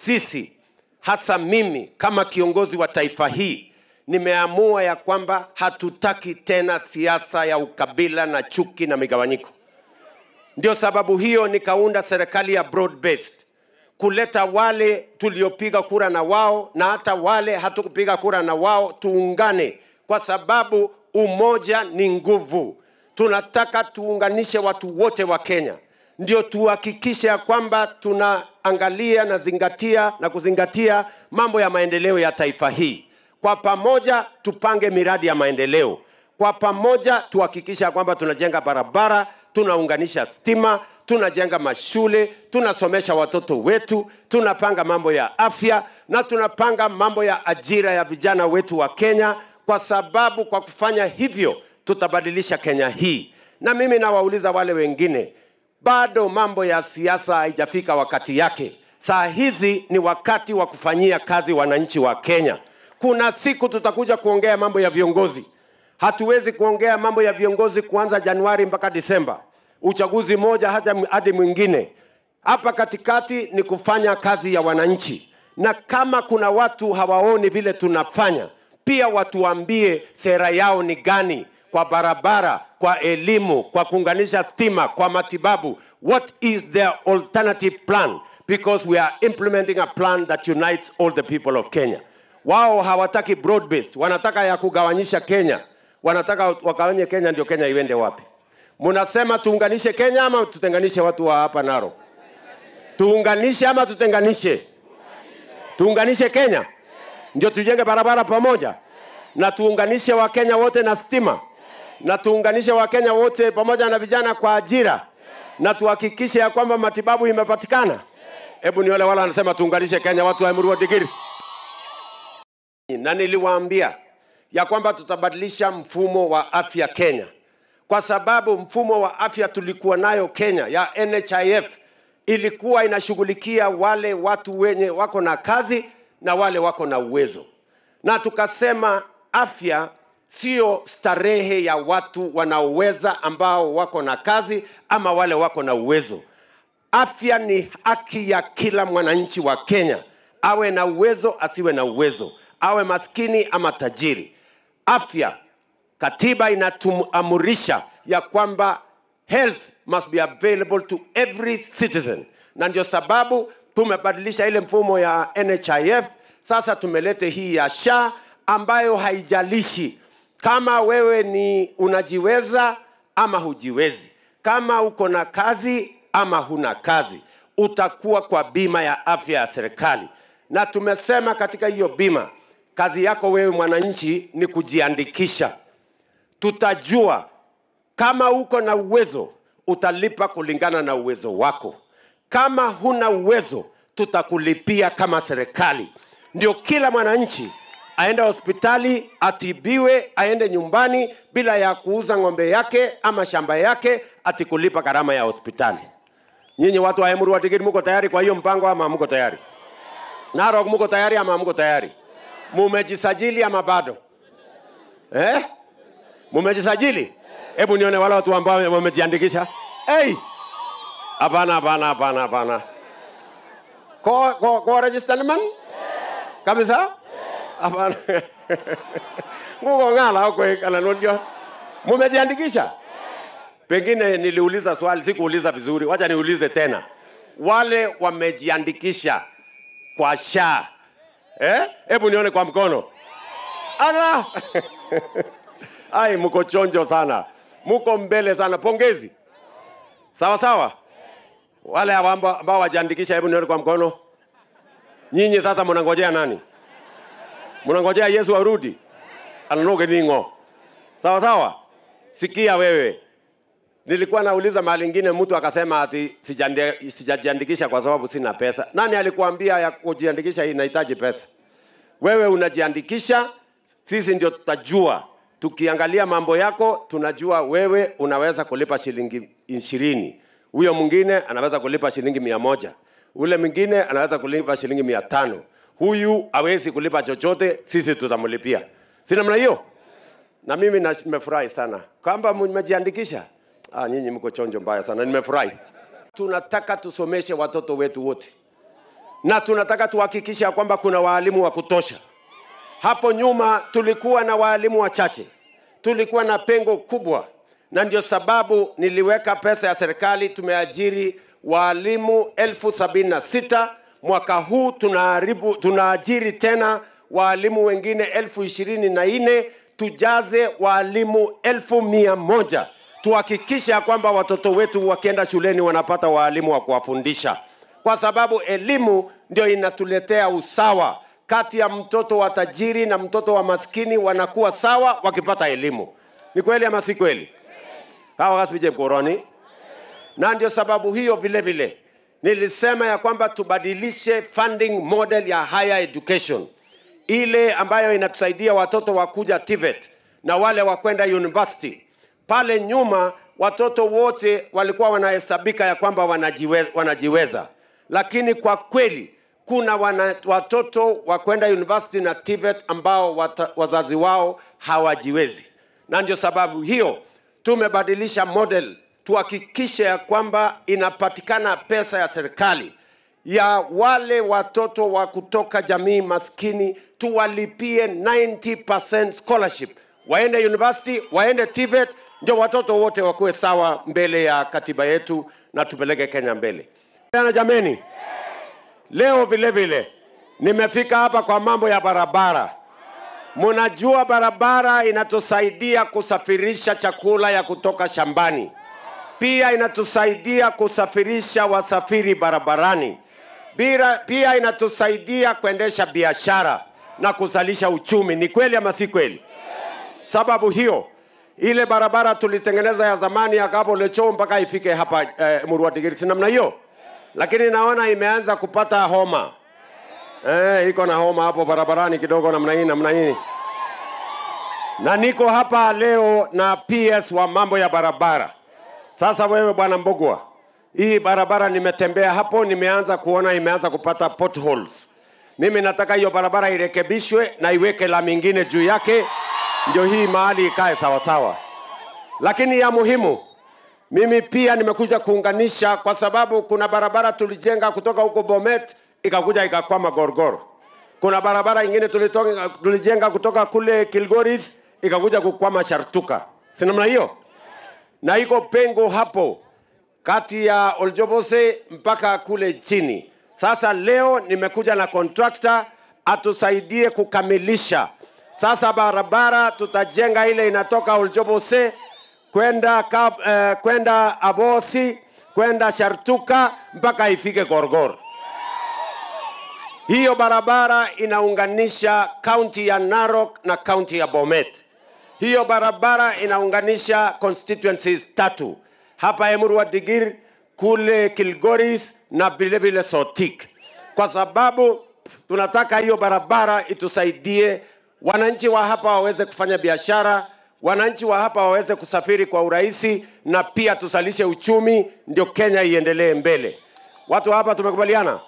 sisi, hasa mimi kama kiongozi wa taifa hii, nimeamua ya kwamba hatutaki tena siasa ya ukabila na chuki na migawanyiko. Ndio sababu hiyo nikaunda serikali ya broad based, kuleta wale tuliopiga kura na wao na hata wale hatukupiga kura na wao tuungane, kwa sababu umoja ni nguvu. Tunataka tuunganishe watu wote wa Kenya, ndio tuhakikishe ya kwamba tunaangalia na kuzingatia mambo ya maendeleo ya taifa hii. Kwa pamoja tupange miradi ya maendeleo. Kwa pamoja tuhakikisha kwamba tunajenga barabara, tunaunganisha stima, tunajenga mashule, tunasomesha watoto wetu, tunapanga mambo ya afya na tunapanga mambo ya ajira ya vijana wetu wa Kenya, kwa sababu kwa kufanya hivyo tutabadilisha Kenya hii. Na mimi nawauliza wale wengine, bado mambo ya siasa haijafika wakati yake. Saa hizi ni wakati wa kufanyia kazi wananchi wa Kenya. Kuna siku tutakuja kuongea mambo ya viongozi. Hatuwezi kuongea mambo ya viongozi kuanza Januari mpaka Disemba. Uchaguzi moja hadi mwingine. Hapa katikati ni kufanya kazi ya wananchi. Na kama kuna watu hawaoni vile tunafanya, pia watuambie sera yao ni gani kwa barabara, kwa elimu, kwa kuunganisha stima, kwa matibabu. What is their alternative plan? Because we are implementing a plan that unites all the people of Kenya. Wao hawataki broad based, wanataka ya kugawanyisha Kenya. Wanataka wakawanye Kenya, ndio Kenya iende wapi? Munasema tuunganishe Kenya ama tutenganishe watu wa hapa Narok? Tuunganishe ama tutenganishe? Tuunganishe Kenya, ndio tujenge barabara pamoja. Na tuunganishe wa Kenya wote na stima. Na tuunganishe wa Kenya wote pamoja na vijana kwa ajira. Na tuhakikishe ya kwamba matibabu imepatikana. Hebu ni wale wanasema tuunganishe Kenya, watu wa Emuru Dikirr. Na niliwaambia ya kwamba tutabadilisha mfumo wa afya Kenya, kwa sababu mfumo wa afya tulikuwa nayo Kenya ya NHIF ilikuwa inashughulikia wale watu wenye wako na kazi na wale wako na uwezo. Na tukasema afya sio starehe ya watu wanaoweza ambao wako na kazi ama wale wako na uwezo. Afya ni haki ya kila mwananchi wa Kenya, awe na uwezo asiwe na uwezo, awe maskini ama tajiri. Afya, katiba inatuamurisha ya kwamba health must be available to every citizen. Na ndio sababu tumebadilisha ile mfumo ya NHIF. Sasa tumelete hii ya SHA ambayo haijalishi kama wewe ni unajiweza ama hujiwezi, kama uko na kazi ama huna kazi, utakuwa kwa bima ya afya ya serikali. Na tumesema katika hiyo bima, kazi yako wewe mwananchi ni kujiandikisha. Tutajua kama uko na uwezo, utalipa kulingana na uwezo wako. Kama huna uwezo, tutakulipia kama serikali. Ndio kila mwananchi aende hospitali, atibiwe, aende nyumbani bila ya kuuza ng'ombe yake ama shamba yake atikulipa gharama ya hospitali. Nyinyi watu wa Emuru Dikirr mko tayari kwa hiyo mpango ama mko tayari? Narok mko tayari ama mko tayari? Mumejisajili ama bado? Mumejisajili? Hebu nione wale watu ambao wamejiandikisha. Hapana. Ko register man? Kabisa? Hapana. Mungu ngala huko ananojua. Mumejiandikisha? Pengine niliuliza swali, sikuuliza vizuri. Wacha niulize tena. Wale wamejiandikisha kwa SHA, hebu nione kwa mkono. Ala! Ai, mko chonjo sana. Mko mbele sana. Pongezi. Sawa sawa. Wale ambao wajiandikisha, hebu nione kwa mkono. Nyinyi sasa mnangojea nani? Mnangojea Yesu arudi? Ananoge ningo. Sawa sawa. Sikia wewe. Nilikuwa nauliza mahali ingine, mtu akasema ati sijajiandikisha kwa sababu sina pesa. Nani alikuambia ya kujiandikisha inahitaji pesa? Wewe unajiandikisha, sisi ndio tutajua. Tukiangalia mambo yako, tunajua wewe unaweza kulipa shilingi 20. Huyo mwingine anaweza kulipa shilingi 100. Ule mwingine anaweza kulipa shilingi 500. Huyu hawezi kulipa chochote, sisi tutamlipia. Si namna hiyo? Na mimi nimefurahi sana kwamba mmejiandikisha. Nyinyi mko chonjo mbaya sana. Nimefurahi. Tunataka tusomeshe watoto wetu wote. na tunataka tuhakikishe kwamba kuna walimu wa kutosha. Hapo nyuma tulikuwa na walimu wachache, tulikuwa na pengo kubwa, na ndio sababu niliweka pesa ya serikali. Tumeajiri walimu 76,000. Mwaka huu tunaajiri tena walimu wengine 24,000, tujaze walimu 100,000. Tuhakikisha kwamba watoto wetu wakienda shuleni wanapata walimu wa kuwafundisha, kwa sababu elimu ndio inatuletea usawa kati ya mtoto wa tajiri na mtoto wa maskini. Wanakuwa sawa wakipata elimu. Ni kweli ama si kweli? Hawa kasije koroni. Na ndio sababu hiyo vile vile nilisema ya kwamba tubadilishe funding model ya higher education, ile ambayo inatusaidia watoto wakuja TVET na wale wakwenda university. Pale nyuma watoto wote walikuwa wanahesabika ya kwamba wanajiweza, lakini kwa kweli kuna watoto wakwenda university na TVET ambao wazazi wao hawajiwezi. Na ndio sababu hiyo tumebadilisha model, tuhakikishe ya kwamba inapatikana pesa ya serikali ya wale watoto wa kutoka jamii maskini, tuwalipie 90% scholarship, waende university, waende TVET, ndio watoto wote wakuwe sawa mbele ya katiba yetu na tupeleke Kenya mbele. Na jameni, leo vile vile nimefika hapa kwa mambo ya barabara. Mnajua barabara inatusaidia kusafirisha chakula ya kutoka shambani. Pia inatusaidia kusafirisha wasafiri barabarani. Pia inatusaidia kuendesha biashara na kuzalisha uchumi. Ni kweli ama si kweli? Sababu hiyo ile barabara tulitengeneza ya zamani ya Kabo Lecho mpaka ifike hapa Murwa Digiri, si namna hiyo. Lakini naona imeanza kupata homa. Iko na homa hapo barabarani kidogo namna hii. Na niko hapa leo na PS wa mambo ya barabara. Sasa wewe bwana Mbogwa, hii barabara nimetembea hapo, nimeanza kuona imeanza kupata potholes. Mimi nataka hiyo barabara irekebishwe na iweke lami nyingine juu yake, ndio hii mahali ikae sawa sawa. Lakini ya muhimu, mimi pia nimekuja kuunganisha, kwa sababu kuna barabara tulijenga kutoka huko Bomet ikakuja ikakwama Gorgor. Kuna barabara nyingine tulijenga kutoka kule Kilgoris ikakuja kukwama Shartuka. Si namna hiyo? Na iko pengo hapo kati ya Oljobose mpaka kule chini. Sasa leo nimekuja na contractor atusaidie kukamilisha. Sasa barabara tutajenga ile inatoka Oljobose kwenda Abosi, kwenda Shartuka mpaka ifike Gorgor. Hiyo barabara inaunganisha county ya Narok na county ya Bomet. Hiyo barabara inaunganisha constituencies 3. Hapa Emurua Digir, kule Kilgoris na vile vile Sotik. Kwa sababu tunataka hiyo barabara itusaidie wananchi wa hapa waweze kufanya biashara, wananchi wa hapa waweze kusafiri kwa urahisi, na pia tusalishe uchumi, ndio Kenya iendelee mbele. Watu hapa tumekubaliana?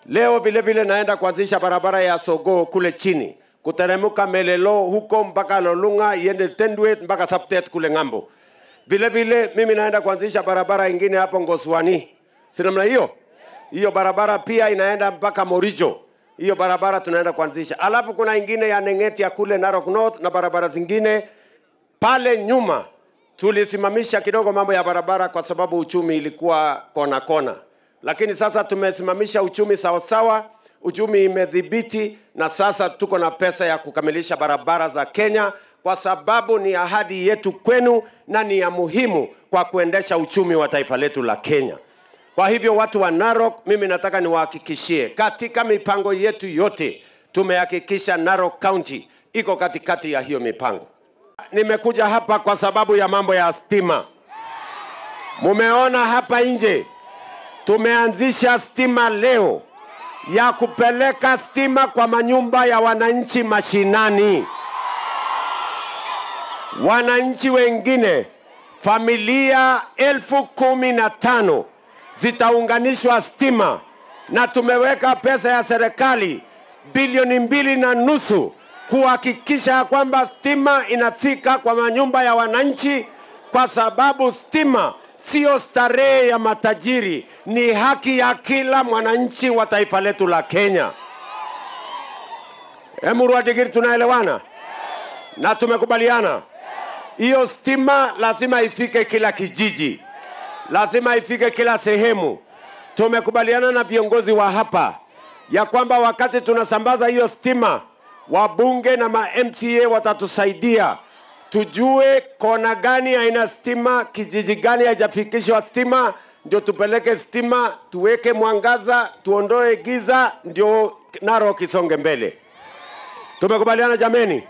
Leo vile vile naenda kuanzisha barabara ya Sogo kule chini, kuteremuka Melelo huko mpaka Lolunga, iende Tendwet mpaka Saptet kule ngambo. Vile vile mimi naenda kuanzisha barabara ingine hapo Ngoswani. Si namna hiyo? Hiyo barabara pia inaenda mpaka Morijo. Hiyo barabara tunaenda kuanzisha. Alafu kuna ingine ya Nengeti ya kule Narok North na barabara zingine. Pale nyuma tulisimamisha kidogo mambo ya barabara kwa sababu uchumi ilikuwa kona kona. Lakini sasa tumesimamisha uchumi sawa sawa, uchumi imedhibiti, na sasa tuko na pesa ya kukamilisha barabara za Kenya, kwa sababu ni ahadi yetu kwenu na ni ya muhimu kwa kuendesha uchumi wa taifa letu la Kenya. Kwa hivyo watu wa Narok, mimi nataka niwahakikishie katika mipango yetu yote tumehakikisha Narok County iko katikati ya hiyo mipango. Nimekuja hapa kwa sababu ya mambo ya stima. Mumeona hapa nje tumeanzisha stima leo ya kupeleka stima kwa manyumba ya wananchi mashinani. Wananchi wengine familia 15,000 zitaunganishwa stima, na tumeweka pesa ya serikali bilioni 2.5 kuhakikisha kwamba stima inafika kwa manyumba ya wananchi, kwa sababu stima sio starehe ya matajiri, ni haki ya kila mwananchi wa taifa letu la Kenya. Emuru Adigiri, tunaelewana? Na tumekubaliana hiyo stima lazima ifike kila kijiji, lazima ifike kila sehemu. Tumekubaliana na viongozi wa hapa ya kwamba wakati tunasambaza hiyo stima, wabunge na ma-MCA watatusaidia tujue kona gani haina stima, kijiji gani haijafikishwa stima, ndio tupeleke stima, tuweke mwangaza, tuondoe giza, ndio Narok isonge mbele. Tumekubaliana jameni?